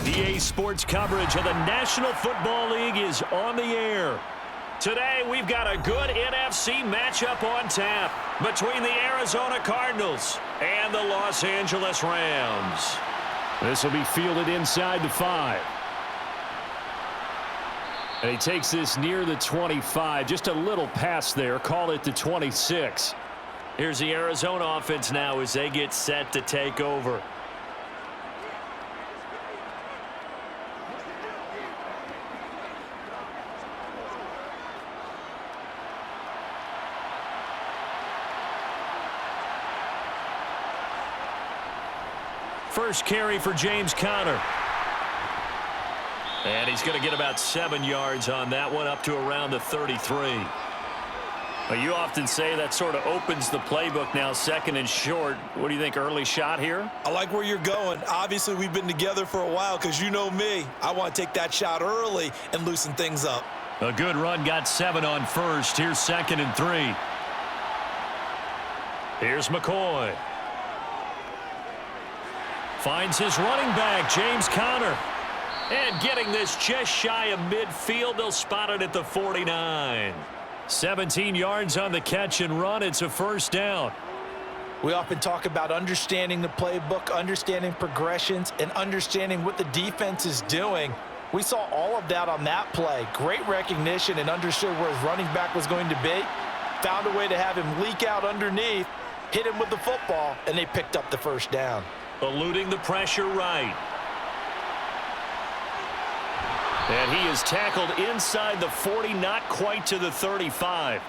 EA Sports coverage of the National Football League is on the air. Today, we've got a good NFC matchup on tap between the Arizona Cardinals and the Los Angeles Rams. This will be fielded inside the 5. And he takes this near the 25. Just a little pass there. Call it the 26. Here's the Arizona offense now as they get set to take over. First carry for James Conner. And he's going to get about 7 yards on that one, up to around the 33. Well, you often say that sort of opens the playbook now, second and short. What do you think, early shot here? I like where you're going. Obviously, we've been together for a while because you know me. I want to take that shot early and loosen things up. A good run, got 7 on first. Here's 2nd and 3. Here's McCoy. Finds his running back, James Conner. And getting this just shy of midfield, they'll spot it at the 49. 17 yards on the catch and run. It's a first down. We often talk about understanding the playbook, understanding progressions, and understanding what the defense is doing. We saw all of that on that play. Great recognition and understood where his running back was going to be. Found a way to have him leak out underneath, hit him with the football, and they picked up the first down. Eluding the pressure right. And he is tackled inside the 40, not quite to the 35.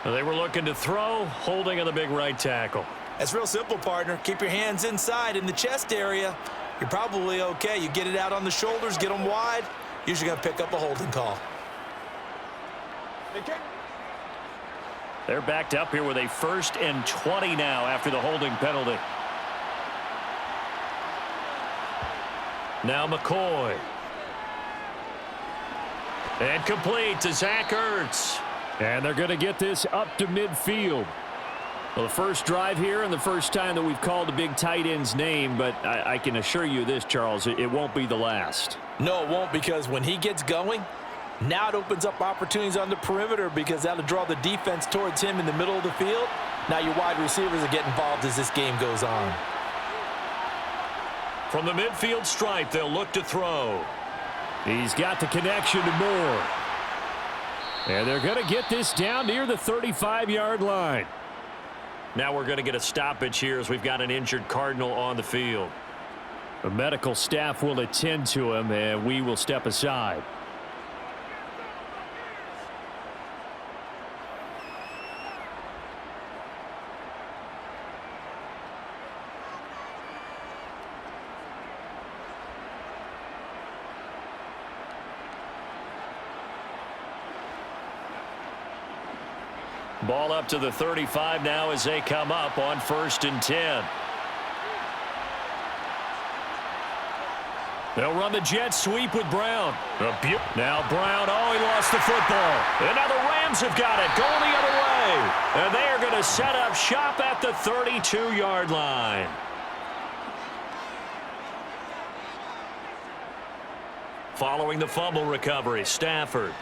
They were looking to throw, holding on the big right tackle. That's real simple, partner. Keep your hands inside in the chest area. You're probably okay. You get it out on the shoulders, get them wide. Usually going to pick up a holding call. They're backed up here with a 1st and 20 now after the holding penalty. Now McCoy. And complete to Zach Ertz. And they're going to get this up to midfield. Well, the first drive here and the first time that we've called the big tight end's name, but I can assure you this, Charles, it won't be the last. No, it won't, because when he gets going, now it opens up opportunities on the perimeter because that'll draw the defense towards him in the middle of the field. Now your wide receivers will get involved as this game goes on. From the midfield stripe, they'll look to throw. He's got the connection to Moore. And they're going to get this down near the 35-yard line. Now we're going to get a stoppage here as we've got an injured Cardinal on the field. The medical staff will attend to him, and we will step aside. Ball up to the 35 now as they come up on 1st and 10. They'll run the jet sweep with Brown. Now Brown, he lost the football. And now the Rams have got it, going the other way. And they are going to set up shop at the 32-yard line. Following the fumble recovery, Stafford.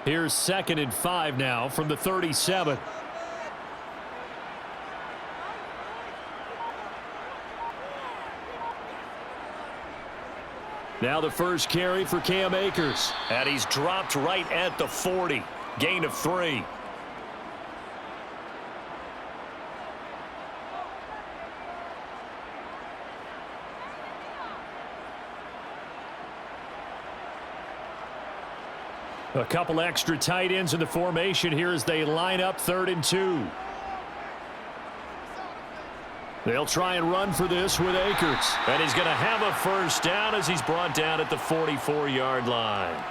Here's 2nd and 5 now from the 37. Now the first carry for Cam Akers. And he's dropped right at the 40. Gain of 3. A couple extra tight ends in the formation here as they line up 3rd and 2. They'll try and run for this with Akers. And he's going to have a first down as he's brought down at the 44-yard line.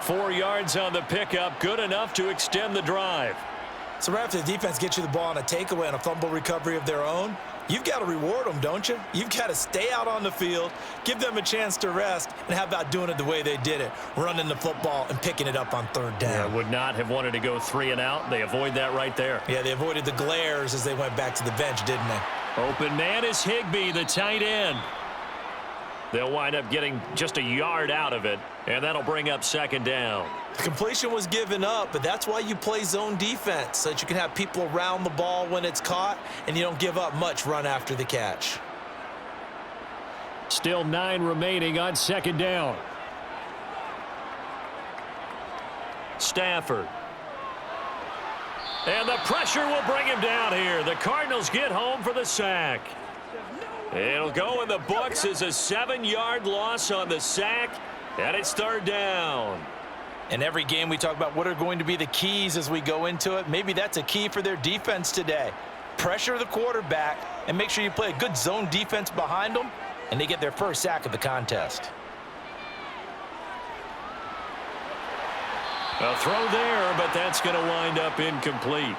4 yards on the pickup, good enough to extend the drive. So right after the defense gets you the ball on a takeaway and a fumble recovery of their own, You've got to reward them, don't you? You've got to stay out on the field, give them a chance to rest, and how about doing it the way they did it, running the football and picking it up on third down. Yeah, would not have wanted to go 3 and out. They avoid that right there. Yeah, they avoided the glares as they went back to the bench, didn't they? Open man is Higbee, the tight end. They'll wind up getting just a yard out of it, and that'll bring up second down. The completion was given up, but that's why you play zone defense, so that you can have people around the ball when it's caught, and you don't give up much run after the catch. Still 9 remaining on second down. Stafford. And the pressure will bring him down here. The Cardinals get home for the sack. It'll go in the books as a 7-yard loss on the sack, and it's third down. In every game we talk about what are going to be the keys as we go into it. Maybe that's a key for their defense today. Pressure the quarterback and make sure you play a good zone defense behind them, and they get their first sack of the contest. A throw there, but that's going to wind up incomplete.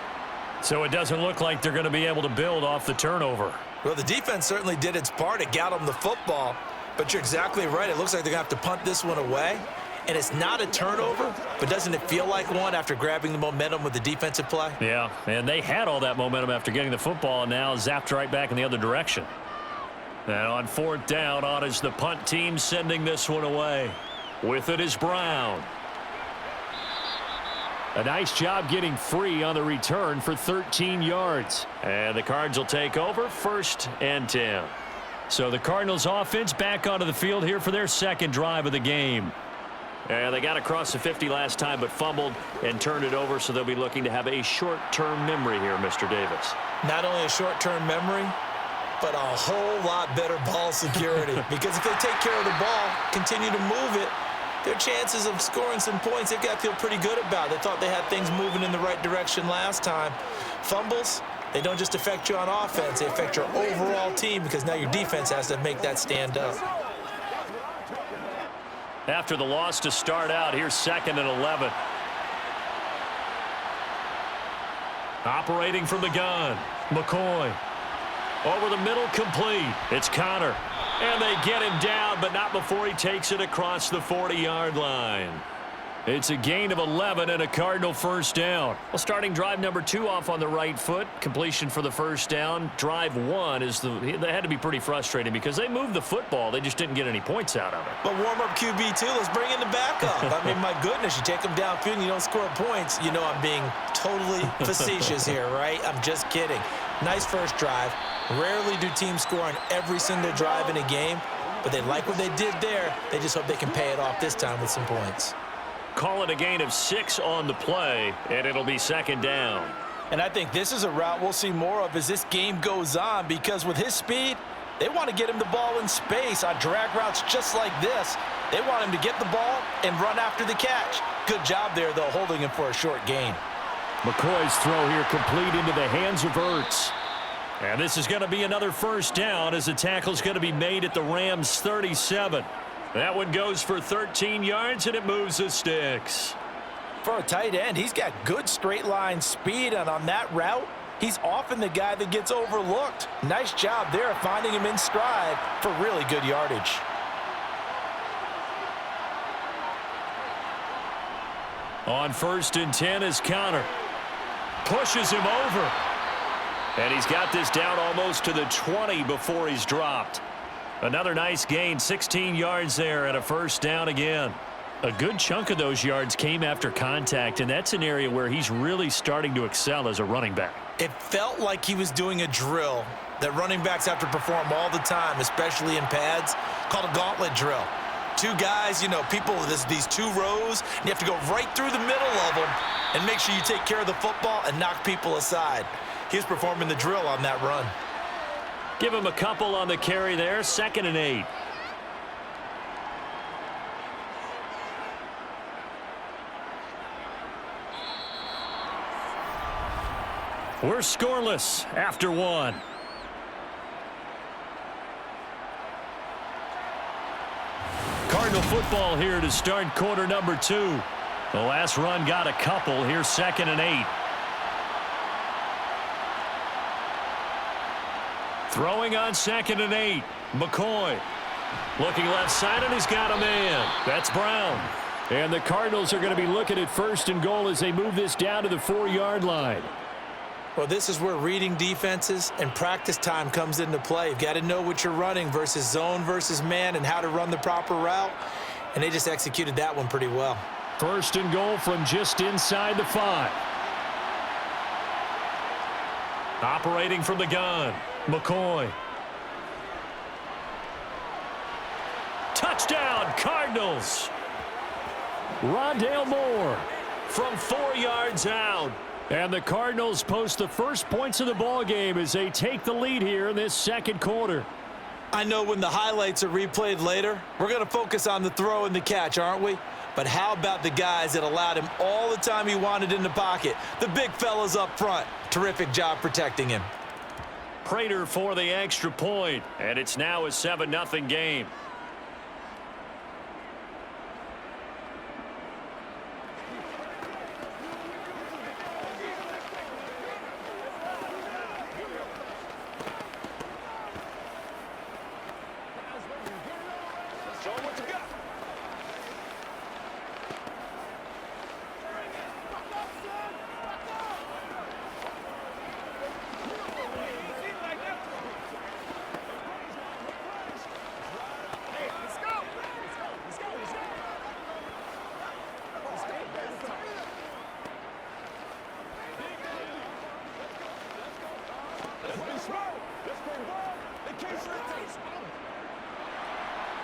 So it doesn't look like they're going to be able to build off the turnover. Well, the defense certainly did its part. It got them the football, but you're exactly right. It looks like they're going to have to punt this one away. And it's not a turnover, but doesn't it feel like one after grabbing the momentum with the defensive play? Yeah, and they had all that momentum after getting the football, and now zapped right back in the other direction. And on fourth down, on is the punt team sending this one away. With it is Brown. A nice job getting free on the return for 13 yards. And the Cards will take over, 1st and 10. So the Cardinals offense back onto the field here for their second drive of the game. And they got across the 50 last time, but fumbled and turned it over, so they'll be looking to have a short-term memory here, Mr. Davis. Not only a short-term memory, but a whole lot better ball security. Because if they take care of the ball, continue to move it, their chances of scoring some points, they've got to feel pretty good about. They thought they had things moving in the right direction last time. Fumbles, they don't just affect you on offense. They affect your overall team because now your defense has to make that stand up. After the loss to start out, here's 2nd and 11. Operating from the gun, McCoy. Over the middle, complete. It's Connor. And they get him down, but not before he takes it across the 40-yard line. It's a gain of 11 and a Cardinal first down. Well, starting drive number 2 off on the right foot. Completion for the first down. Drive 1 is they had to be pretty frustrating because they moved the football. They just didn't get any points out of it. But warm-up QB, too. Let's bring in the backup. I mean, my goodness, you take them downfield and you don't score points. You know I'm being totally facetious here, right? I'm just kidding. Nice first drive. Rarely do teams score on every single drive in a game, but they like what they did there. They just hope they can pay it off this time with some points. Call it a gain of 6 on the play, and it'll be second down. And I think this is a route we'll see more of as this game goes on, because with his speed, they want to get him the ball in space on drag routes just like this. They want him to get the ball and run after the catch. Good job there, though, holding him for a short gain. McCoy's throw here complete into the hands of Ertz. And this is going to be another first down as the tackle's going to be made at the Rams' 37. That one goes for 13 yards, and it moves the sticks. For a tight end, he's got good straight line speed, and on that route, he's often the guy that gets overlooked. Nice job there finding him in stride for really good yardage. On 1st and 10 is Connor. Pushes him over. And he's got this down almost to the 20 before he's dropped. Another nice gain, 16 yards there, and a first down again. A good chunk of those yards came after contact, and that's an area where he's really starting to excel as a running back. It felt like he was doing a drill that running backs have to perform all the time, especially in pads, called a gauntlet drill. 2 guys, you know, people, these 2 rows, and you have to go right through the middle of them and make sure you take care of the football and knock people aside. He's performing the drill on that run. Give him a couple on the carry there, 2nd and 8. We're scoreless after 1. Cardinal football here to start quarter number 2. The last run got a couple. Here's 2nd and 8. Throwing on 2nd and 8. McCoy. Looking left side, and he's got a man. That's Brown. And the Cardinals are going to be looking at 1st and goal as they move this down to the 4-yard line. Well, this is where reading defenses and practice time comes into play. You've got to know what you're running versus zone versus man and how to run the proper route. And they just executed that one pretty well. 1st and goal from just inside the 5. Operating from the gun, McCoy. Touchdown, Cardinals. Rondale Moore from 4 yards out. And the Cardinals post the first points of the ball game as they take the lead here in this 2nd quarter. I know when the highlights are replayed later, we're going to focus on the throw and the catch, aren't we? But how about the guys that allowed him all the time he wanted in the pocket? The big fellas up front. Terrific job protecting him. Prater for the extra point, and it's now a 7-0 game.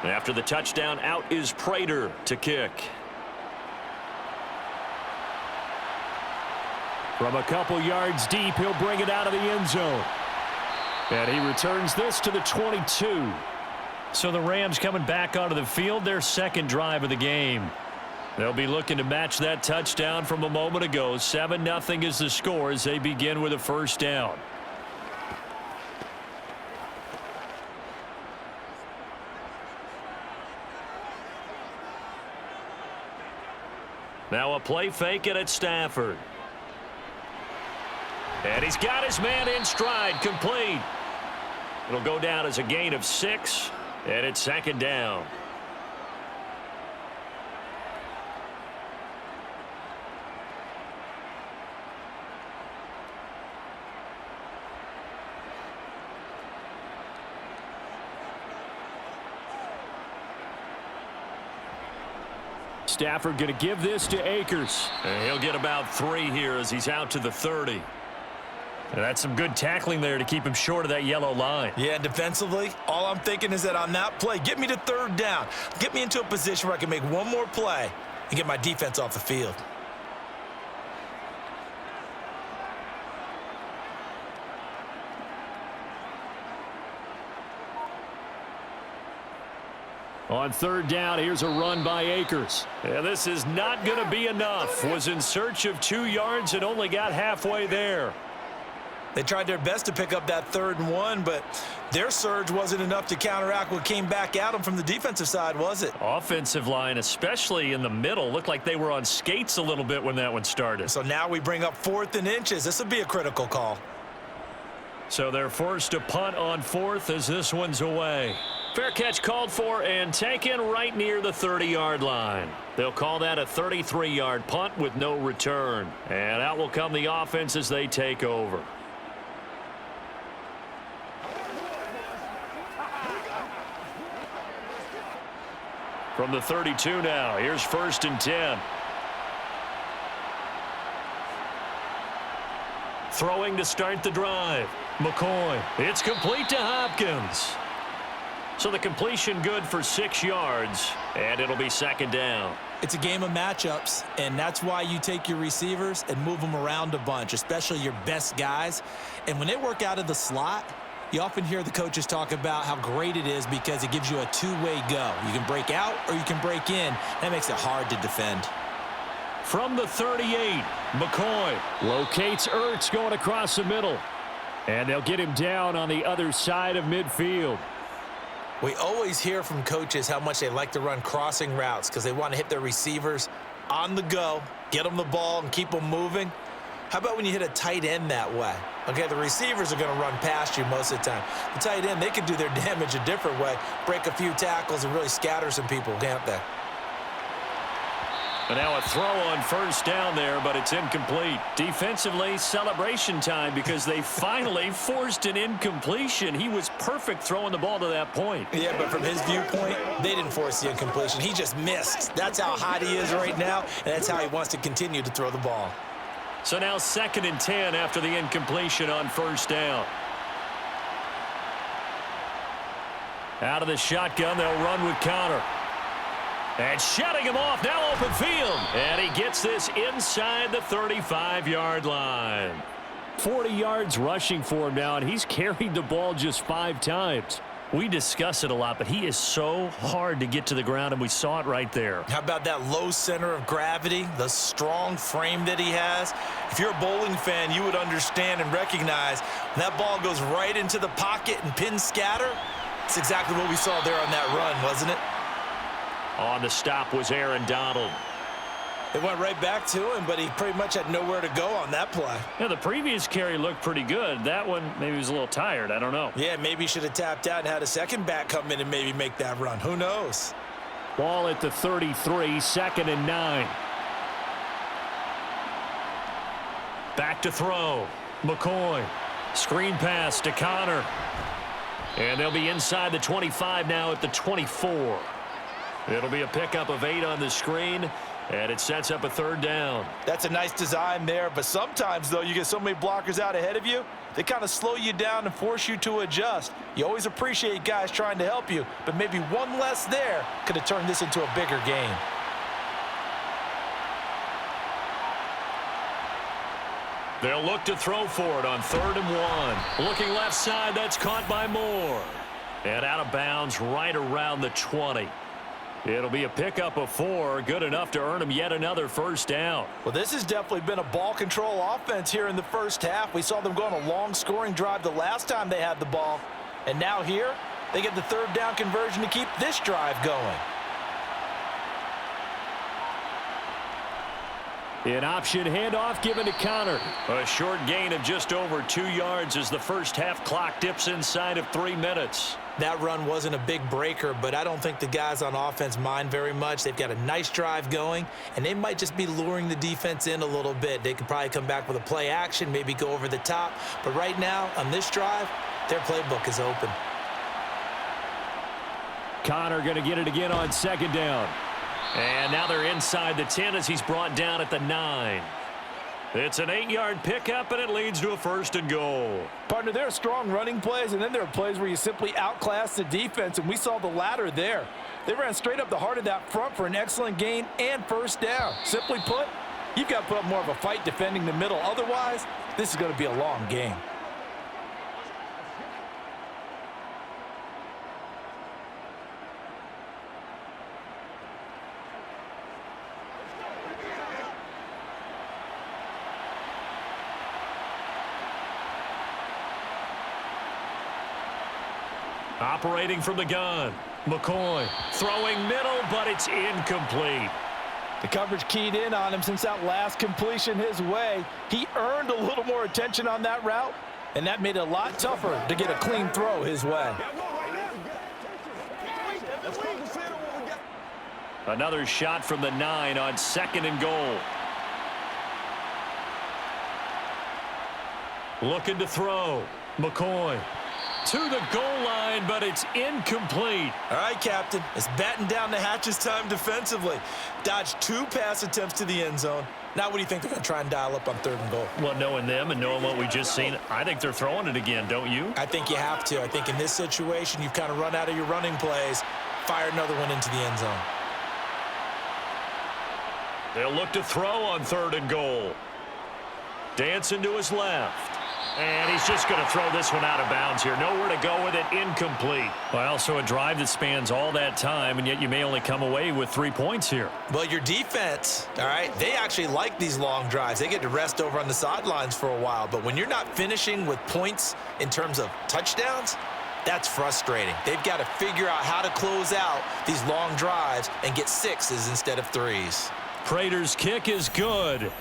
After the touchdown, out is Prater to kick. From a couple yards deep, he'll bring it out of the end zone. And he returns this to the 22. So the Rams coming back onto the field, their 2nd drive of the game. They'll be looking to match that touchdown from a moment ago. 7-0 is the score as they begin with a 1st down. Now a play fake it at Stafford. And he's got his man in stride, complete. It'll go down as a gain of 6, and it's 2nd down. Stafford going to give this to Akers. And he'll get about 3 here as he's out to the 30. And that's some good tackling there to keep him short of that yellow line. Yeah, defensively, all I'm thinking is that on that play, get me to 3rd down. Get me into a position where I can make one more play and get my defense off the field. On 3rd down, here's a run by Akers. And this is not going to be enough. Was in search of 2 yards and only got halfway there. They tried their best to pick up that 3rd and 1, but their surge wasn't enough to counteract what came back at them from the defensive side, was it? Offensive line, especially in the middle, looked like they were on skates a little bit when that one started. So now we bring up 4th and inches. This would be a critical call. So they're forced to punt on 4th as this one's away. Fair catch called for and taken right near the 30-yard line. They'll call that a 33-yard punt with no return. And out will come the offense as they take over. From the 32 now, here's 1st and 10. Throwing to start the drive. McCoy. It's complete to Hopkins. So the completion good for 6 yards, and it'll be 2nd down. It's a game of matchups, and that's why you take your receivers and move them around a bunch, especially your best guys. And when they work out of the slot, you often hear the coaches talk about how great it is because it gives you a two-way go. You can break out or you can break in. That makes it hard to defend. From the 38, McCoy locates Ertz going across the middle. And they'll get him down on the other side of midfield. We always hear from coaches how much they like to run crossing routes because they want to hit their receivers on the go, get them the ball, and keep them moving. How about when you hit a tight end that way? Okay, the receivers are going to run past you most of the time. The tight end, they can do their damage a different way, break a few tackles and really scatter some people, can't they? And now a throw on first down there, but it's incomplete. Defensively, celebration time because they finally forced an incompletion. He was perfect throwing the ball to that point. Yeah, but from his viewpoint, they didn't force the incompletion. He just missed. That's how hot he is right now, and that's how he wants to continue to throw the ball. So now 2nd and 10 after the incompletion on first down. Out of the shotgun, they'll run with Connor. And shutting him off, now open field. And he gets this inside the 35-yard line. 40 yards rushing for him now, and he's carried the ball just 5 times. We discuss it a lot, but he is so hard to get to the ground, and we saw it right there. How about that low center of gravity, the strong frame that he has? If you're a bowling fan, you would understand and recognize when that ball goes right into the pocket and pin scatter. It's exactly what we saw there on that run, wasn't it? On the stop was Aaron Donald. It went right back to him, but he pretty much had nowhere to go on that play. Yeah, the previous carry looked pretty good. That one, maybe he was a little tired. I don't know. Yeah, maybe he should have tapped out and had a second back come in and maybe make that run. Who knows? Ball at the 33, 2nd and 9. Back to throw. McCoy. Screen pass to Connor. And they'll be inside the 25 now at the 24. It'll be a pickup of 8 on the screen, and it sets up a 3rd down. That's a nice design there, but sometimes, though, you get so many blockers out ahead of you, they kind of slow you down and force you to adjust. You always appreciate guys trying to help you, but maybe one less there could have turned this into a bigger game. They'll look to throw for it on 3rd and 1. Looking left side, that's caught by Moore. And out of bounds right around the 20. It'll be a pickup of 4, good enough to earn him yet another first down. Well, this has definitely been a ball control offense here in the first half. We saw them go on a long scoring drive the last time they had the ball. And now here, they get the 3rd down conversion to keep this drive going. An option handoff given to Connor. A short gain of just over 2 yards as the first half clock dips inside of 3 minutes. That run wasn't a big breaker, but I don't think the guys on offense mind very much. They've got a nice drive going, and they might just be luring the defense in a little bit. They could probably come back with a play action, maybe go over the top. But right now, on this drive, their playbook is open. Connor going to get it again on 2nd down. And now they're inside the 10 as he's brought down at the 9. It's an 8-yard pickup, and it leads to a 1st and goal. Partner, there are strong running plays, and then there are plays where you simply outclass the defense, and we saw the latter there. They ran straight up the heart of that front for an excellent gain and first down. Simply put, you've got to put up more of a fight defending the middle. Otherwise, this is going to be a long game. Operating from the gun. McCoy throwing middle, but it's incomplete. The coverage keyed in on him since that last completion his way. He earned a little more attention on that route, and that made it a lot tougher to get a clean throw his way. Another shot from the 9 on 2nd and goal. Looking to throw. McCoy to the goal line, but it's incomplete. All right, Captain. It's batten down the hatches time defensively. Dodged 2 pass attempts to the end zone. Now what do you think they're going to try and dial up on 3rd and goal? Well, knowing them and knowing what we just seen, I think they're throwing it again, don't you? I think you have to. I think in this situation, you've kind of run out of your running plays. Fire another one into the end zone. They'll look to throw on 3rd and goal. Dancing to his left. And he's just going to throw this one out of bounds here. Nowhere to go with it. Incomplete. Well, so a drive that spans all that time, and yet you may only come away with 3 points here. Well, your defense, all right, they actually like these long drives. They get to rest over on the sidelines for a while. But when you're not finishing with points in terms of touchdowns, that's frustrating. They've got to figure out how to close out these long drives and get 6s instead of 3s. Prater's kick is good.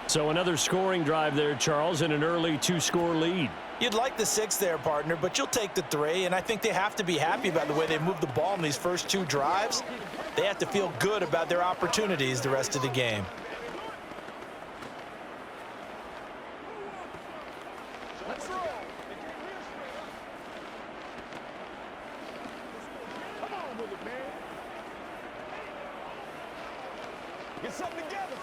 So another scoring drive there, Charles, and an early 2-score lead. You'd like the 6 there, partner, but you'll take the 3, and I think they have to be happy about the way they moved the ball in these first 2 drives. They have to feel good about their opportunities the rest of the game. Get something together.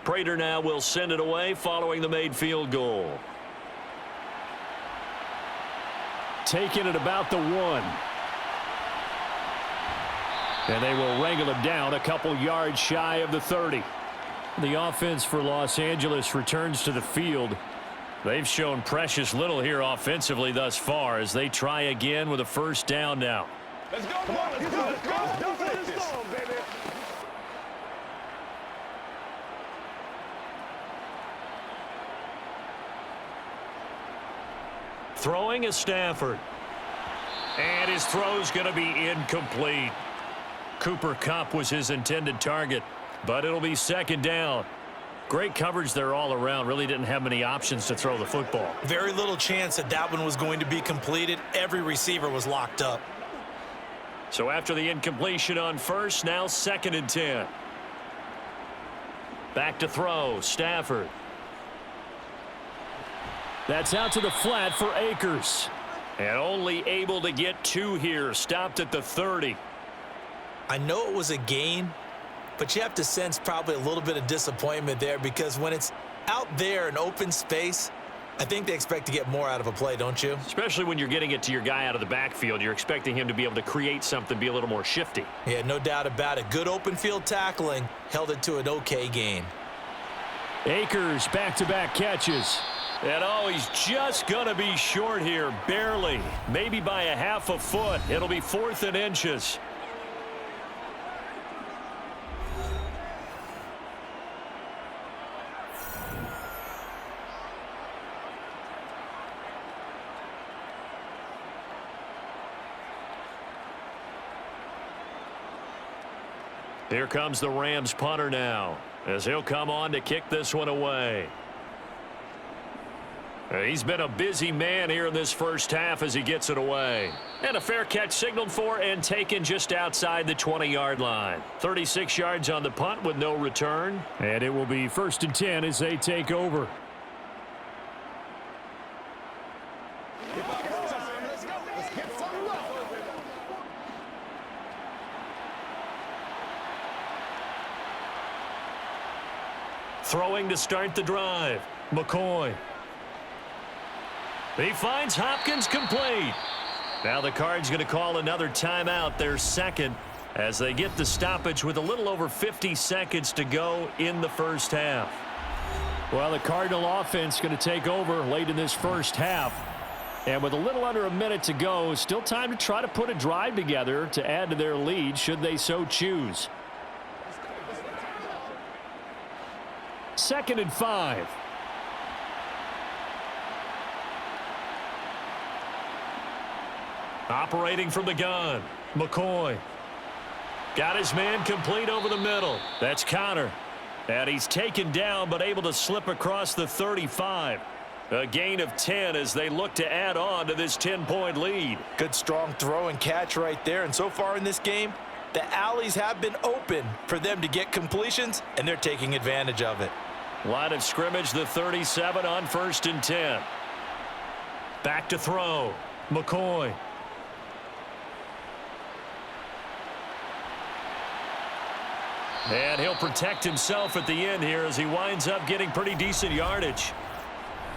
Prater now will send it away following the made field goal. Taking it about the 1. And they will wrangle him down a couple yards shy of the 30. The offense for Los Angeles returns to the field. They've shown precious little here offensively thus far as they try again with a first down now. Let's go, boy. Let's go. Let's go. Don't let this go, baby. Throwing is Stafford. And his throw's going to be incomplete. Cooper Kupp was his intended target, but it'll be second down. Great coverage there all around. Really didn't have many options to throw the football. Very little chance that that one was going to be completed. Every receiver was locked up. So after the incompletion on first, now 2nd and 10. Back to throw, Stafford. That's out to the flat for Akers. And only able to get 2 here. Stopped at the 30. I know it was a gain, but you have to sense probably a little bit of disappointment there because when it's out there in open space, I think they expect to get more out of a play, don't you? Especially when you're getting it to your guy out of the backfield. You're expecting him to be able to create something, be a little more shifty. Yeah, no doubt about it. Good open field tackling held it to an okay gain. Akers back-to-back catches. And oh, he's just going to be short here, barely. Maybe by a half a foot. It'll be 4th and inches. Here comes the Rams punter now, as he'll come on to kick this one away. He's been a busy man here in this first half as he gets it away. And a fair catch signaled for and taken just outside the 20-yard line. 36 yards on the punt with no return. And it will be 1st and 10 as they take over. Throwing to start the drive. McCoy. He finds Hopkins complete. Now the Cards going to call another timeout, their 2nd, as they get the stoppage with a little over 50 seconds to go in the first half. Well, the Cardinal offense going to take over late in this first half. And with a little under a minute to go, still time to try to put a drive together to add to their lead should they so choose. 2nd and 5. Operating from the gun, McCoy. Got his man complete over the middle. That's Connor. And he's taken down but able to slip across the 35. A gain of 10 as they look to add on to this 10-point lead. Good strong throw and catch right there. And so far in this game, the alleys have been open for them to get completions, and they're taking advantage of it. Line of scrimmage, the 37 on 1st and 10. Back to throw. McCoy. And he'll protect himself at the end here as he winds up getting pretty decent yardage.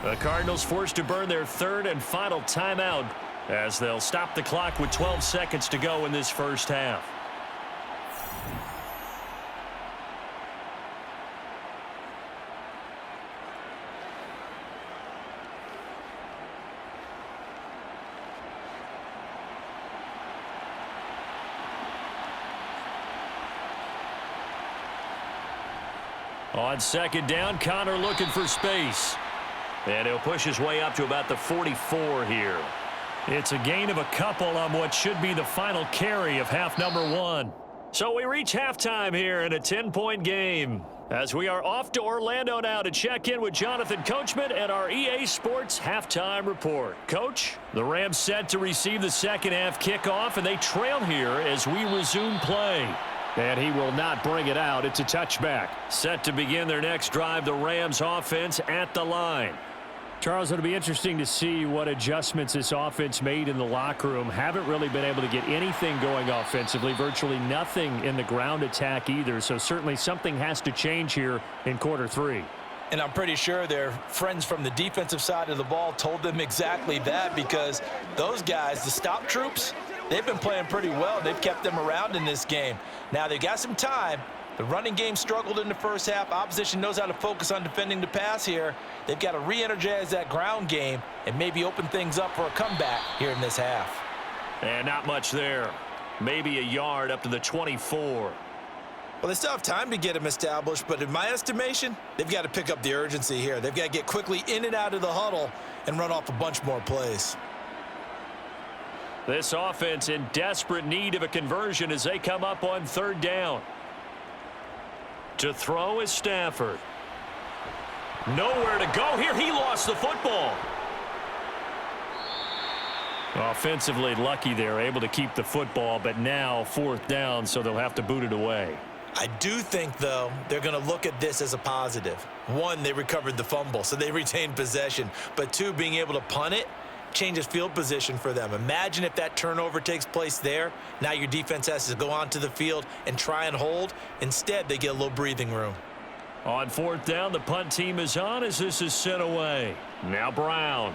The Cardinals forced to burn their 3rd and final timeout as they'll stop the clock with 12 seconds to go in this first half. On second down, Connor looking for space. And he'll push his way up to about the 44 here. It's a gain of a couple on what should be the final carry of half number 1. So we reach halftime here in a 10-point game, as we are off to Orlando now to check in with Jonathan Coachman and our EA Sports halftime report. Coach, the Rams set to receive the second half kickoff, and they trail here as we resume play. And he will not bring it out. It's a touchback. Set to begin their next drive, the Rams offense at the line. Charles, it'll be interesting to see what adjustments this offense made in the locker room. Haven't really been able to get anything going offensively, virtually nothing in the ground attack either. So certainly something has to change here in quarter 3. And I'm pretty sure their friends from the defensive side of the ball told them exactly that, because those guys, the stop troops, they've been playing pretty well. They've kept them around in this game. Now they got some time. The running game struggled in the first half. Opposition knows how to focus on defending the pass here. They've got to re-energize that ground game and maybe open things up for a comeback here in this half. And not much there. Maybe a yard up to the 24. Well, they still have time to get them established, but in my estimation, they've got to pick up the urgency here. They've got to get quickly in and out of the huddle and run off a bunch more plays. This offense in desperate need of a conversion as they come up on third down. To throw is Stafford. Nowhere to go here. He lost the football. Offensively lucky they're able to keep the football, but now fourth down, so they'll have to boot it away. I do think, though, they're going to look at this as a positive. One, they recovered the fumble, so they retained possession. But two, being able to punt it changes field position for them. Imagine if that turnover takes place there. Now your defense has to go onto the field and try and hold. Instead, they get a little breathing room. On fourth down, the punt team is on as this is sent away. Now Brown.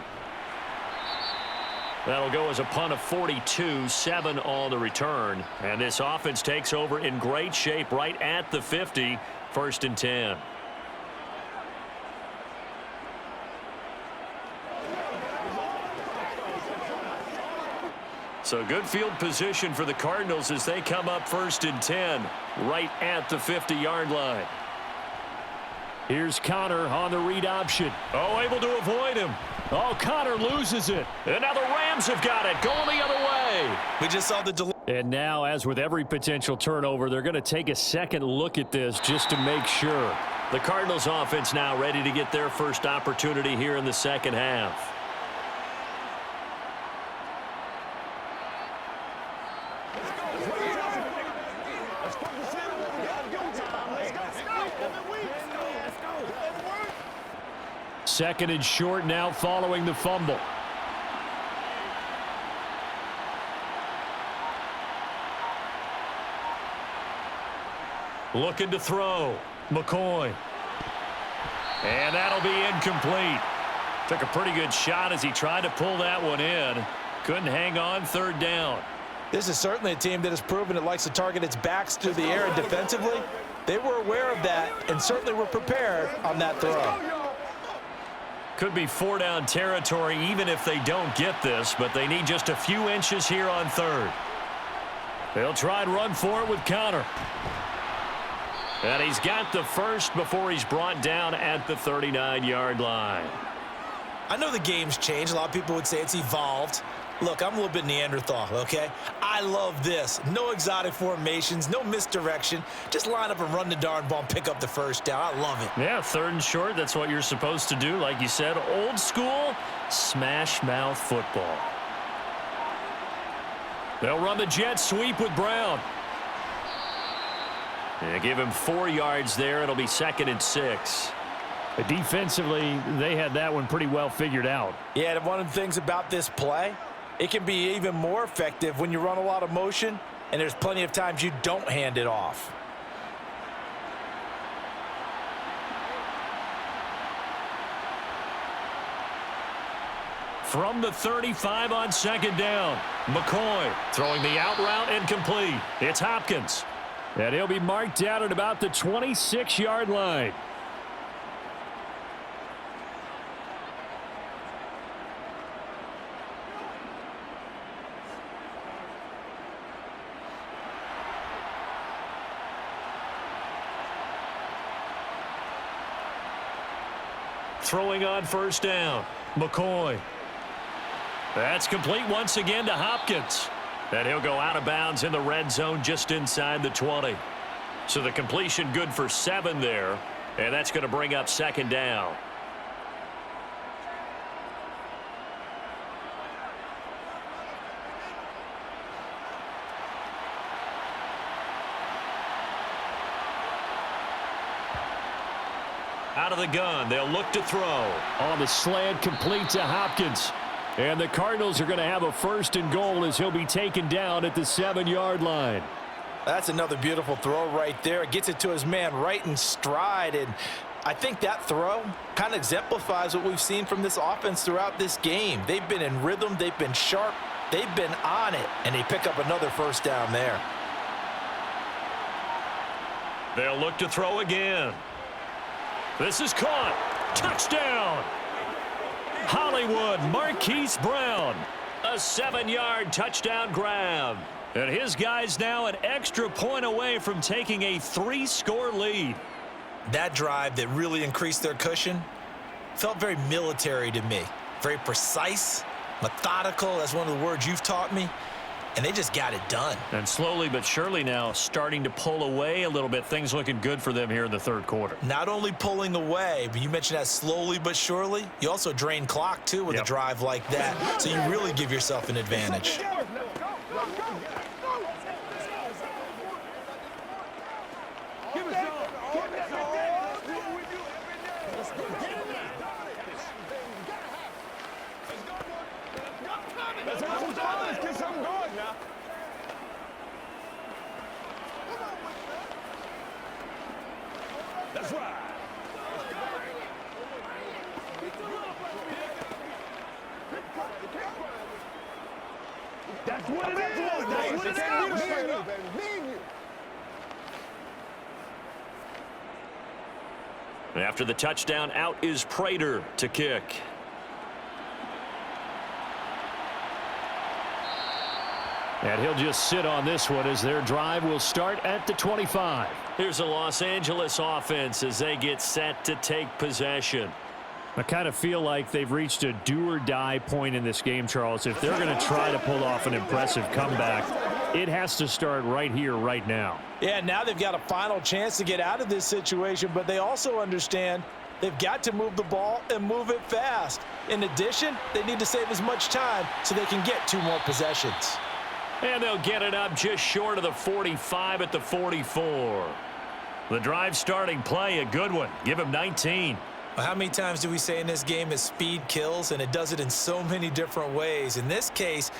That'll go as a punt of 42, 7 on the return. And this offense takes over in great shape right at the 50, 1st and 10. So good field position for the Cardinals as they come up 1st and 10, right at the 50-yard line. Here's Connor on the read option. Oh, able to avoid him. Oh, Connor loses it. And now the Rams have got it, going the other way. We just saw the delay. And now, as with every potential turnover, they're going to take a second look at this just to make sure. The Cardinals offense now ready to get their first opportunity here in the second half. Second and short now following the fumble. Looking to throw. McCoy. And that'll be incomplete. Took a pretty good shot as he tried to pull that one in. Couldn't hang on, third down. This is certainly a team that has proven it likes to target its backs through the air, and defensively, they were aware of that and certainly were prepared on that throw. Could be 4-down territory even if they don't get this, but they need just a few inches here on third. They'll try and run for it with Connor. And he's got the first before he's brought down at the 39-yard line. I know the game's changed. A lot of people would say it's evolved. Look, I'm a little bit Neanderthal, okay? I love this. No exotic formations, no misdirection. Just line up and run the darn ball and pick up the first down. I love it. Yeah, third and short, that's what you're supposed to do. Like you said, old school, smash mouth football. They'll run the jet sweep with Brown. And give him 4 yards there. It'll be 2nd and 6. Defensively, they had that one pretty well figured out. Yeah, and one of the things about this play, it can be even more effective when you run a lot of motion, and there's plenty of times you don't hand it off. From the 35 on second down, McCoy throwing the out route incomplete. It's Hopkins. And he'll be marked down at about the 26-yard line. throwing on first down. McCoy. That's complete once again to Hopkins. And he'll go out of bounds in the red zone just inside the 20. So the completion good for 7 there. And that's going to bring up second down. Out of the gun, they'll look to throw. On the slant, complete to Hopkins. And the Cardinals are going to have a first and goal as he'll be taken down at the 7-yard line. That's another beautiful throw right there. Gets it to his man right in stride. And I think that throw kind of exemplifies what we've seen from this offense throughout this game. They've been in rhythm. They've been sharp. They've been on it. And they pick up another first down there. They'll look to throw again. This is caught. Touchdown. Hollywood Marquise Brown. A 7-yard touchdown grab. And his guys now an extra point away from taking a 3-score lead. That drive that really increased their cushion felt very military to me. Very precise, methodical. That's one of the words you've taught me. And they just got it done. And slowly but surely now starting to pull away a little bit. Things looking good for them here in the third quarter. Not only pulling away, but you mentioned that slowly but surely. You also drain clock, too, with a drive like that. So you really give yourself an advantage. That's right. That's what it is. After the touchdown, out is Prater to kick. And he'll just sit on this one as their drive will start at the 25. Here's a Los Angeles offense as they get set to take possession. I kind of feel like they've reached a do-or-die point in this game, Charles. If they're going to try to pull off an impressive comeback, it has to start right here, right now. Yeah, now they've got a final chance to get out of this situation, but they also understand they've got to move the ball and move it fast. In addition, they need to save as much time so they can get 2 more possessions. And they'll get it up just short of the 45 at the 44. The drive starting play, a good one. Give him 19. Well, how many times do we say in this game is speed kills, and it does it in so many different ways. In this case,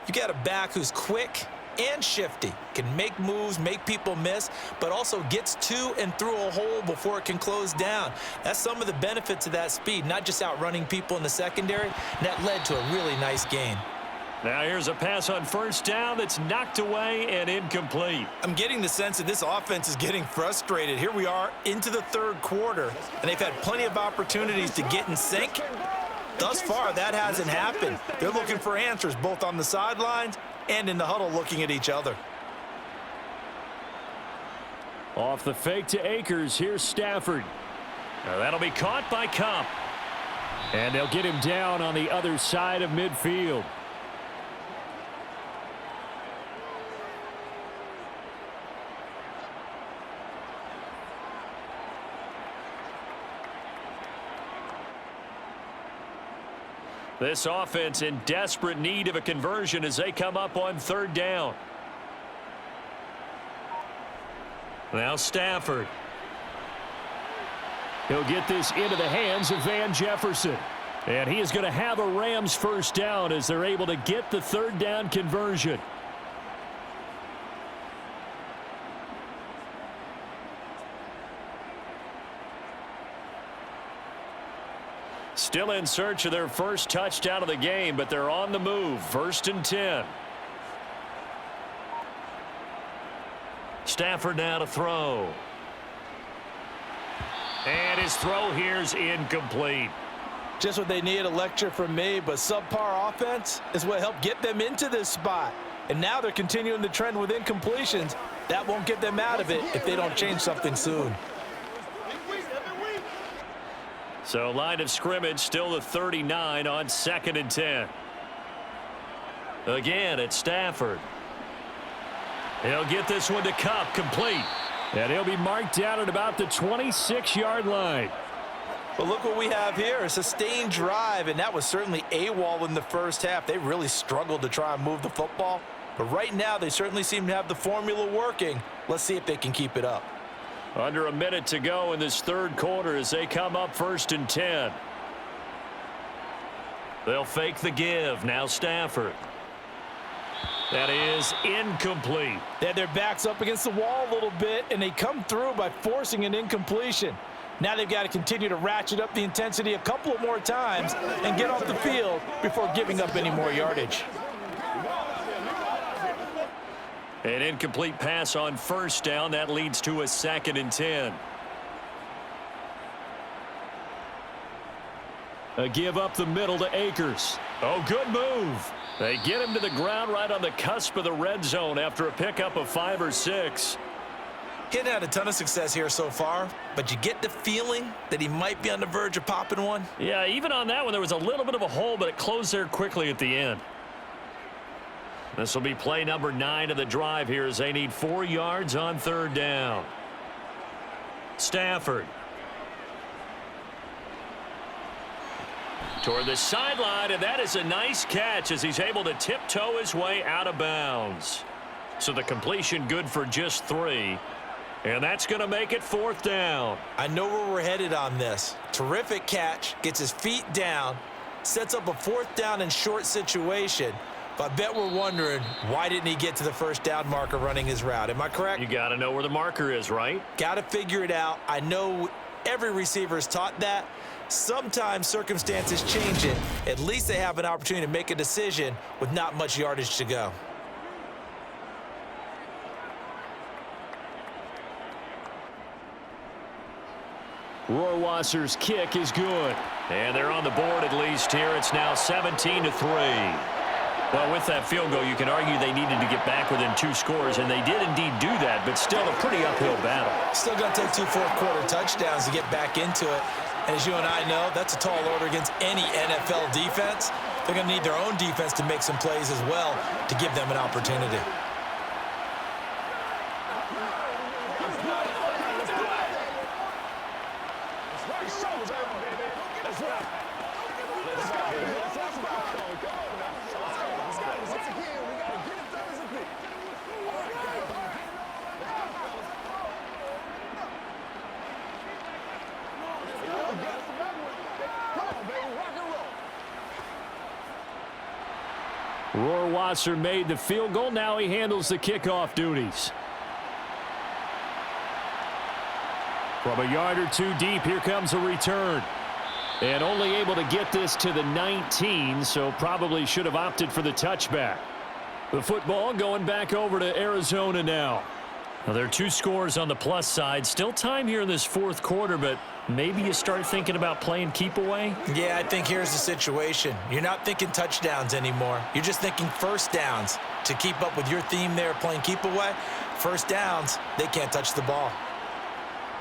you got a back who's quick and shifty, can make moves, make people miss, but also gets to and through a hole before it can close down. That's some of the benefits of that speed, not just outrunning people in the secondary, and that led to a really nice gain. Now here's a pass on first down that's knocked away and incomplete. I'm getting the sense that this offense is getting frustrated. Here we are into the third quarter, and they've had plenty of opportunities to get in sync. Thus far, that hasn't happened. They're looking for answers both on the sidelines and in the huddle looking at each other. Off the fake to Akers, here's Stafford. Now that'll be caught by Cup. And they'll get him down on the other side of midfield. This offense in desperate need of a conversion as they come up on third down. Now Stafford. He'll get this into the hands of Van Jefferson. And he is going to have a Rams first down as they're able to get the third down conversion. Still in search of their first touchdown of the game, but they're on the move. 1st and 10. Stafford now to throw. And his throw here's incomplete. Just what they need, a lecture from me, but subpar offense is what helped get them into this spot. And now they're continuing the trend with incompletions. That won't get them out of it if they don't change something soon. So line of scrimmage still the 39 on 2nd and 10. Again, it's Stafford. He'll get this one to Cup, complete. And he'll be marked down at about the 26-yard line. But look what we have here, a sustained drive, and that was certainly AWOL in the first half. They really struggled to try and move the football. But right now, they certainly seem to have the formula working. Let's see if they can keep it up. Under a minute to go in this third quarter as they come up 1st and 10. They'll fake the give. Now Stafford. That is incomplete. They had their backs up against the wall a little bit, and they come through by forcing an incompletion. Now they've got to continue to ratchet up the intensity a couple of more times and get off the field before giving up any more yardage. An incomplete pass on 1st down. That leads to a 2nd and 10. A give up the middle to Akers. Oh, good move. They get him to the ground right on the cusp of the red zone after a pickup of 5 or 6. He hadn't had a ton of success here so far, but you get the feeling that he might be on the verge of popping one. Yeah, even on that one, there was a little bit of a hole, but it closed there quickly at the end. This will be play number 9 of the drive here as they need 4 yards on 3rd down. Stafford. Toward the sideline, and that is a nice catch as he's able to tiptoe his way out of bounds. So the completion good for just 3. And that's going to make it 4th down. I know where we're headed on this. Terrific catch, gets his feet down, sets up a 4th down and short situation. But I bet we're wondering, why didn't he get to the 1st down marker running his route? Am I correct? You got to know where the marker is, right? Got to figure it out. I know every receiver is taught that. Sometimes circumstances change it. At least they have an opportunity to make a decision with not much yardage to go. Rohrwasser's kick is good. And they're on the board at least here. It's now 17-3. Well, with that field goal, you can argue they needed to get back within 2 scores, and they did indeed do that, but still a pretty uphill battle. Still going to take 2 fourth-quarter touchdowns to get back into it. And as you and I know, that's a tall order against any NFL defense. They're going to need their own defense to make some plays as well to give them an opportunity. Rohrwasser made the field goal. Now he handles the kickoff duties. From a yard or 2 deep, here comes a return. And only able to get this to the 19, so probably should have opted for the touchback. The football going back over to Arizona now. Now, there are 2 scores on the plus side. Still time here in this 4th quarter, but maybe you start thinking about playing keep away? Yeah, I think here's the situation. You're not thinking touchdowns anymore. You're just thinking 1st downs. To keep up with your theme there, playing keep away, 1st downs, they can't touch the ball.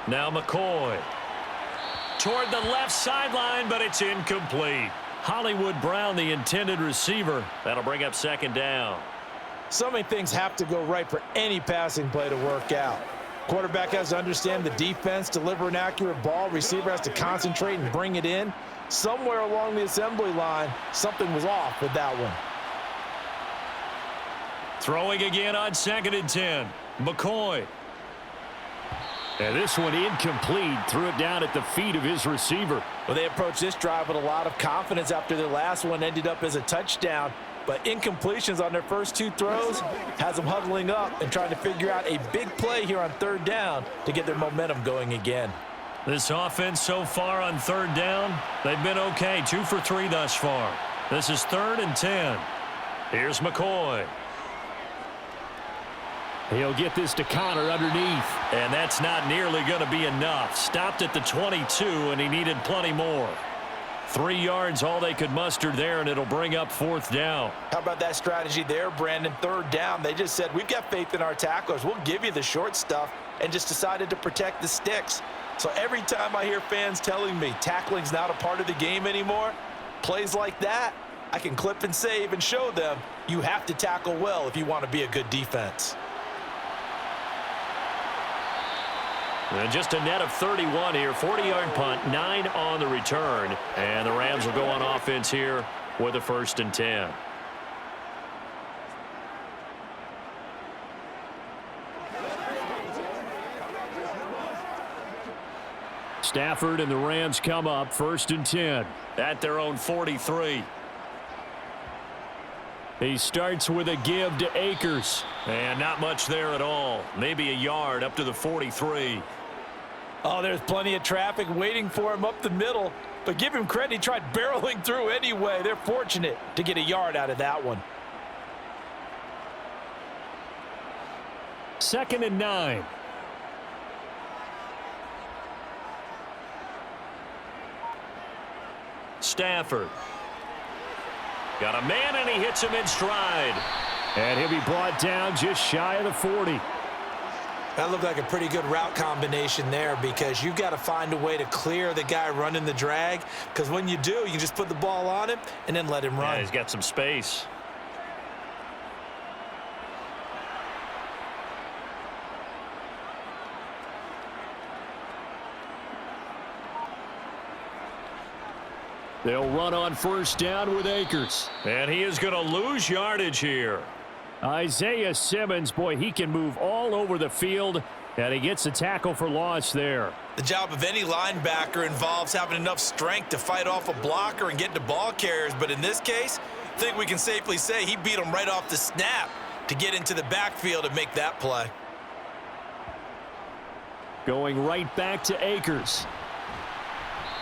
Now McCoy. Toward the left sideline, but it's incomplete. Hollywood Brown, the intended receiver. That'll bring up 2nd down. So many things have to go right for any passing play to work out. Quarterback has to understand the defense, deliver an accurate ball. Receiver has to concentrate and bring it in. Somewhere along the assembly line, something was off with that one. Throwing again on 2nd and 10. McCoy. And this one incomplete. Threw it down at the feet of his receiver. Well, they approached this drive with a lot of confidence after their last one ended up as a touchdown. But incompletions on their first 2 throws has them huddling up and trying to figure out a big play here on 3rd down to get their momentum going again. This offense so far on 3rd down, they've been okay. 2 for 3 thus far. This is 3rd and 10. Here's McCoy. He'll get this to Connor underneath. And that's not nearly going to be enough. Stopped at the 22, and he needed plenty more. 3 yards, all they could muster there, and it'll bring up 4th down. How about that strategy there, Brandon? 3rd down, they just said, we've got faith in our tacklers. We'll give you the short stuff, and just decided to protect the sticks. So every time I hear fans telling me tackling's not a part of the game anymore, plays like that, I can clip and save and show them you have to tackle well if you want to be a good defense. And just a net of 31 here, 40-yard punt, 9 on the return. And the Rams will go on offense here with a 1st and 10. Stafford and the Rams come up, 1st and 10 at their own 43. He starts with a give to Akers. And not much there at all. Maybe a yard up to the 43. Oh, there's plenty of traffic waiting for him up the middle. But give him credit, he tried barreling through anyway. They're fortunate to get a yard out of that one. 2nd and 9. Stafford. Got a man, and he hits him in stride. And he'll be brought down just shy of the 40. That looked like a pretty good route combination there, because you've got to find a way to clear the guy running the drag, because when you do, you can just put the ball on him and then let him run. Yeah, he's got some space. They'll run on 1st down with Akers. And he is going to lose yardage here. Isaiah Simmons, boy, he can move all over the field, and he gets a tackle for loss there. The job of any linebacker involves having enough strength to fight off a blocker and get to ball carriers, but in this case, I think we can safely say he beat him right off the snap to get into the backfield and make that play. Going right back to Akers.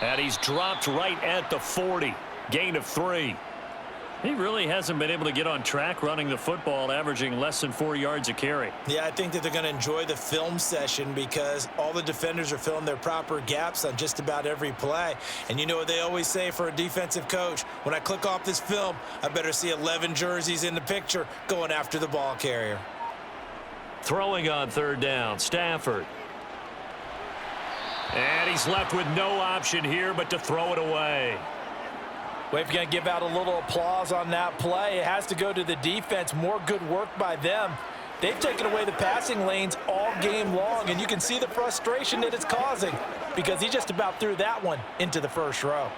And he's dropped right at the 40. Gain of 3. He really hasn't been able to get on track running the football, averaging less than 4 yards a carry. Yeah, I think that they're going to enjoy the film session, because all the defenders are filling their proper gaps on just about every play. And you know what they always say for a defensive coach? When I click off this film, I better see 11 jerseys in the picture going after the ball carrier. Throwing on 3rd down, Stafford. And he's left with no option here but to throw it away. Well, if you're going to give out a little applause on that play, it has to go to the defense. More good work by them. They've taken away the passing lanes all game long, and you can see the frustration that it's causing, because he just about threw that one into the 1st row.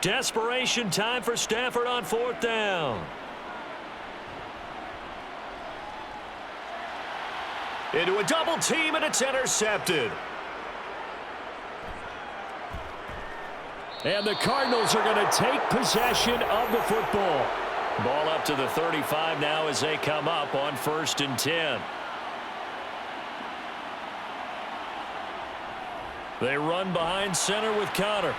Desperation time for Stafford on 4th down. Into a double team, and it's intercepted. And the Cardinals are going to take possession of the football. Ball up to the 35 now as they come up on 1st and 10. They run behind center with Connor.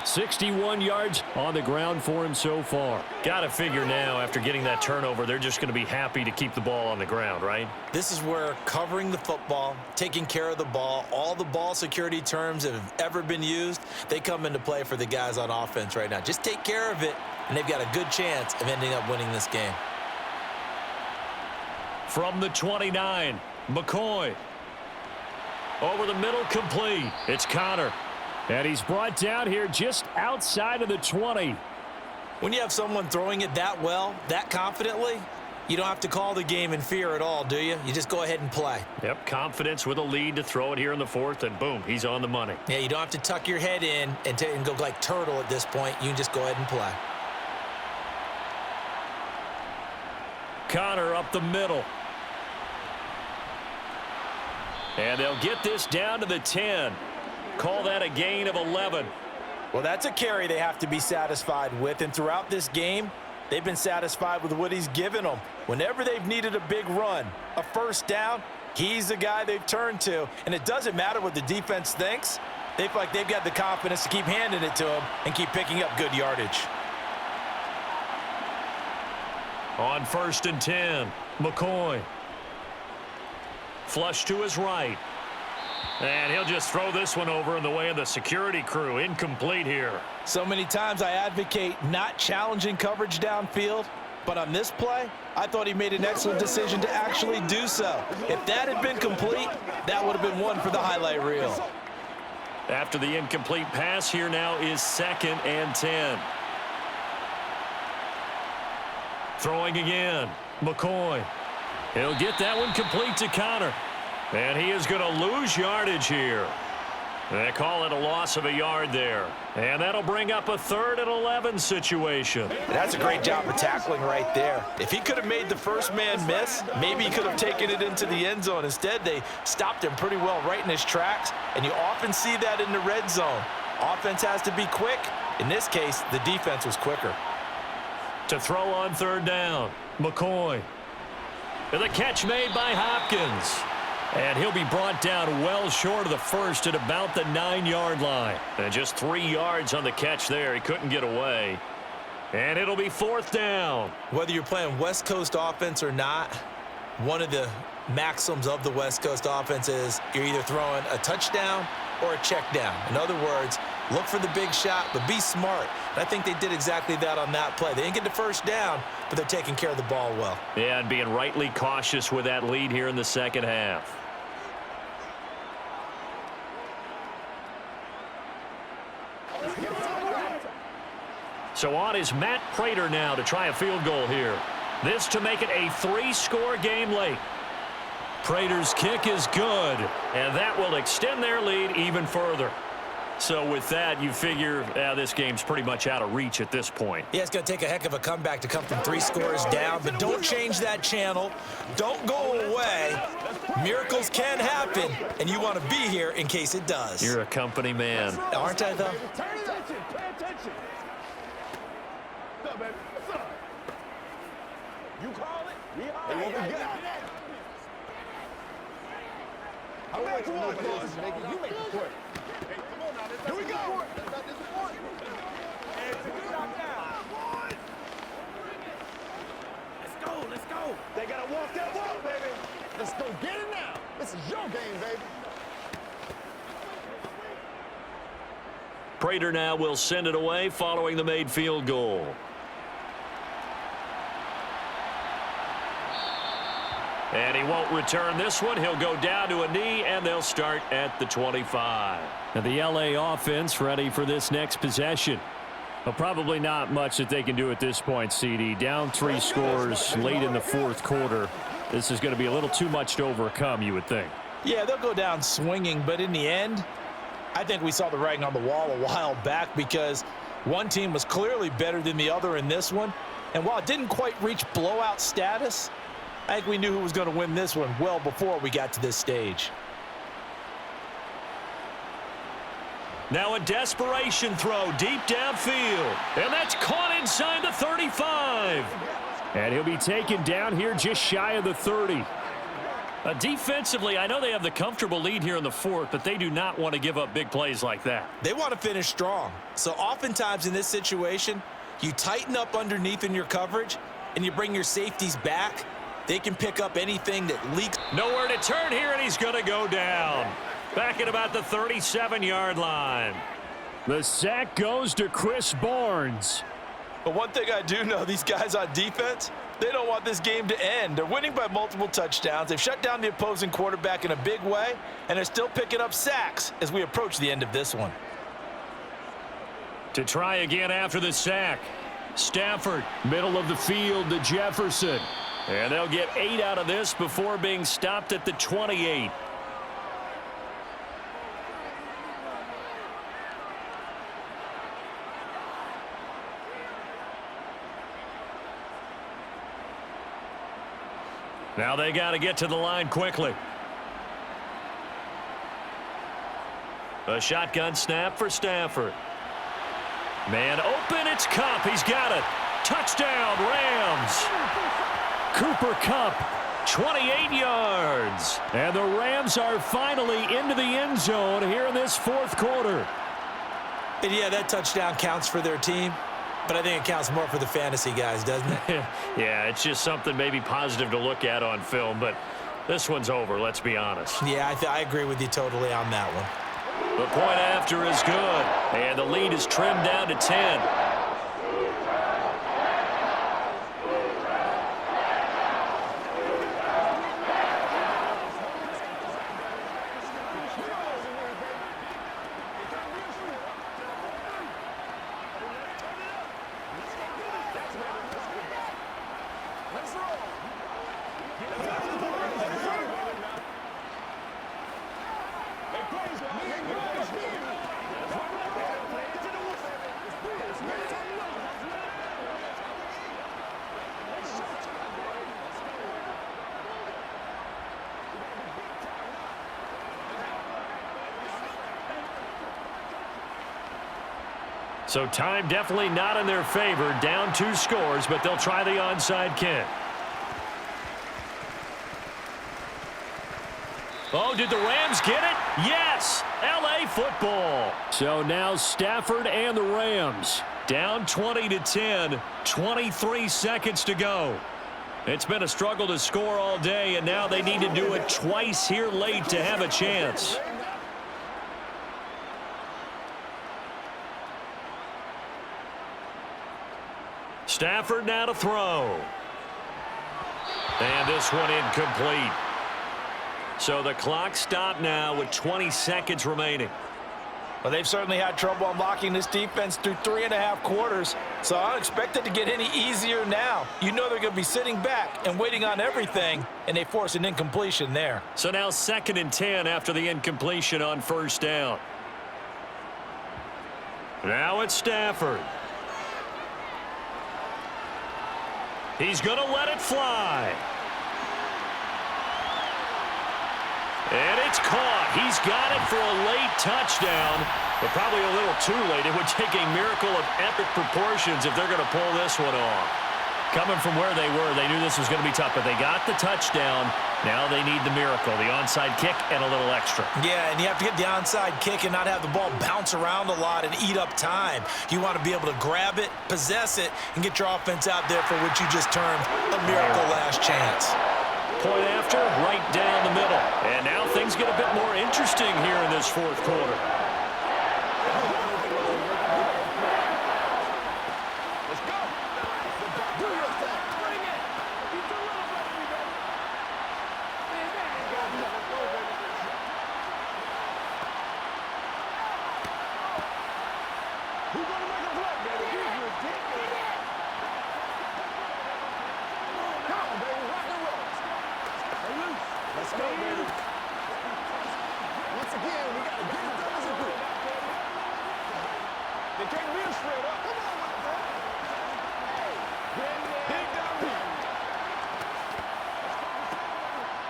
61 yards on the ground for him so far. Got to figure now, after getting that turnover, they're just going to be happy to keep the ball on the ground, right? This is where covering the football, taking care of the ball, all the ball security terms that have ever been used, they come into play for the guys on offense right now. Just take care of it, and they've got a good chance of ending up winning this game. From the 29, McCoy. Over the middle, complete. It's Connor. And he's brought down here just outside of the 20. When you have someone throwing it that well, that confidently, you don't have to call the game in fear at all, do you? You just go ahead and play. Yep, confidence with a lead to throw it here in the 4th, and boom, he's on the money. Yeah, you don't have to tuck your head in and go like turtle at this point. You can just go ahead and play. Connor up the middle. And they'll get this down to the 10. Call that a gain of 11. Well, that's a carry they have to be satisfied with, and throughout this game, they've been satisfied with what he's given them. Whenever they've needed a big run, a 1st down, he's the guy they've turned to, and it doesn't matter what the defense thinks. They feel like they've got the confidence to keep handing it to him and keep picking up good yardage. On 1st and 10, McCoy. Flush to his right. And he'll just throw this one over in the way of the security crew. Incomplete here. So many times I advocate not challenging coverage downfield, But on this play, I thought he made an excellent decision to actually do so. If that had been complete, that would have been one for the highlight reel. After the incomplete pass, here now is 2nd and 10. Throwing again. McCoy. He'll get that one complete to Connor. And he is going to lose yardage here. They call it a loss of a yard there. And that'll bring up a 3rd and 11 situation. That's a great job of tackling right there. If he could have made the first man miss, maybe he could have taken it into the end zone. Instead, they stopped him pretty well right in his tracks, and you often see that in the red zone. Offense has to be quick. In this case, the defense was quicker. To throw on 3rd down, McCoy. And the catch made by Hopkins. And he'll be brought down well short of the first at about the 9-yard line. And just 3 yards on the catch there. He couldn't get away. And it'll be 4th down. Whether you're playing West Coast offense or not, one of the maxims of the West Coast offense is you're either throwing a touchdown or a check down. In other words, look for the big shot, but be smart. And I think they did exactly that on that play. They didn't get the first down, but they're taking care of the ball well. Yeah, and being rightly cautious with that lead here in the second half. So on is Matt Prater now to try a field goal here. This to make it a 3-score game late. Prater's kick is good, and that will extend their lead even further. So with that, you figure this game's pretty much out of reach at this point. Yeah, it's going to take a heck of a comeback to come from 3 scores down, but don't change that channel. Don't go away. Miracles can happen, and you want to be here in case it does. You're a company man. Aren't I, though? Pay attention. Pay attention. What's up, baby? What's up? You call it? Yeah, what we got? I'm back to one, boys. You make the play. Hey, come on now. Here we go. Let's go. Let's go. They got to walk that walk, baby. Let's go get it now. This is your game, baby. Prater now will send it away following the made field goal. And he won't return this one. He'll go down to a knee, and they'll start at the 25. And the LA offense ready for this next possession. Well, probably not much that they can do at this point, CD. Down 3 scores late in the 4th quarter. This is going to be a little too much to overcome, you would think. Yeah, they'll go down swinging, but in the end, I think we saw the writing on the wall a while back because one team was clearly better than the other in this one. And while it didn't quite reach blowout status, I think we knew who was going to win this one well before we got to this stage. Now a desperation throw deep downfield. And that's caught inside the 35. And he'll be taken down here just shy of the 30. Defensively, I know they have the comfortable lead here in the 4th, but they do not want to give up big plays like that. They want to finish strong. So oftentimes in this situation, you tighten up underneath in your coverage and you bring your safeties back. They can pick up anything that leaks. Nowhere to turn here, and he's going to go down. Back at about the 37-yard line. The sack goes to Chris Barnes. But one thing I do know, these guys on defense, they don't want this game to end. They're winning by multiple touchdowns. They've shut down the opposing quarterback in a big way, and they're still picking up sacks as we approach the end of this one. To try again after the sack. Stafford, middle of the field to Jefferson. And they'll get 8 out of this before being stopped at the 28. Now they got to get to the line quickly. A shotgun snap for Stafford. Man open, it's Kupp. He's got it. Touchdown, Rams. Cooper Kupp, 28 yards. And the Rams are finally into the end zone here in this 4th quarter. And yeah, that touchdown counts for their team, but I think it counts more for the fantasy guys, doesn't it? Yeah, it's just something maybe positive to look at on film, but this one's over, let's be honest. Yeah, I agree with you totally on that one. The point after is good, and the lead is trimmed down to 10. So time definitely not in their favor. Down 2 scores, but they'll try the onside kick. Oh, did the Rams get it? Yes! L.A. football. So now Stafford and the Rams down 20-10, 23 seconds to go. It's been a struggle to score all day, and now they need to do it twice here late to have a chance. Stafford now to throw. And this one incomplete. So the clock stopped now with 20 seconds remaining. Well, they've certainly had trouble unlocking this defense through 3.5 quarters, so I don't expect it to get any easier now. You know they're going to be sitting back and waiting on everything, and they force an incompletion there. So now 2nd and 10 after the incompletion on 1st down. Now it's Stafford. He's going to let it fly. And it's caught. He's got it for a late touchdown, but probably a little too late. It would take a miracle of epic proportions if they're going to pull this one off. Coming from where they were, they knew this was going to be tough, but they got the touchdown. Now they need the miracle, the onside kick and a little extra. Yeah, and you have to get the onside kick and not have the ball bounce around a lot and eat up time. You want to be able to grab it, possess it, and get your offense out there for what you just termed a miracle last chance. Point after, right down the middle. And now things get a bit more interesting here in this 4th quarter.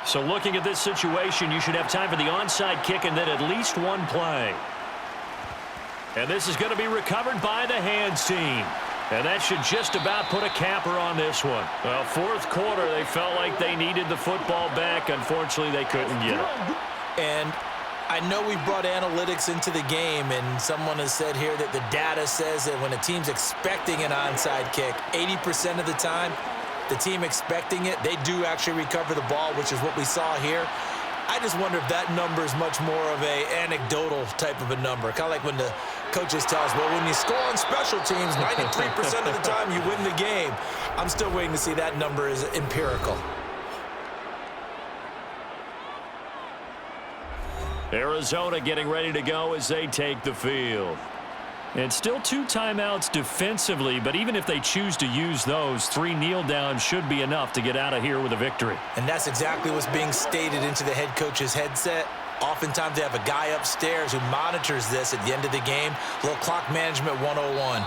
So looking at this situation, you should have time for the onside kick and then at least one play. And this is going to be recovered by the hands team. And that should just about put a capper on this one. Well, 4th quarter, they felt like they needed the football back. Unfortunately, they couldn't get it. And I know we brought analytics into the game, and someone has said here that the data says that when a team's expecting an onside kick, 80% of the time, the team expecting it, they do actually recover the ball, which is what we saw here. I just wonder if that number is much more of a anecdotal type of a number. Kind of like when the coaches tell us, well, when you score on special teams, 93% of the time you win the game. I'm still waiting to see that number is empirical. Arizona getting ready to go as they take the field. And still 2 timeouts defensively, but even if they choose to use those, 3 kneel downs should be enough to get out of here with a victory. And that's exactly what's being stated into the head coach's headset. Oftentimes they have a guy upstairs who monitors this at the end of the game. A little clock management 101.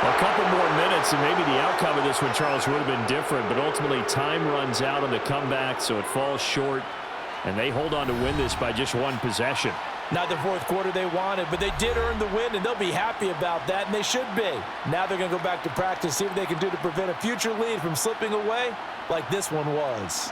A couple more minutes and maybe the outcome of this one, Charles, would have been different, but ultimately time runs out on the comeback, so it falls short. And they hold on to win this by just 1 possession. Not the 4th quarter they wanted, but they did earn the win, and they'll be happy about that, and they should be. Now they're going to go back to practice, see what they can do to prevent a future lead from slipping away like this one was.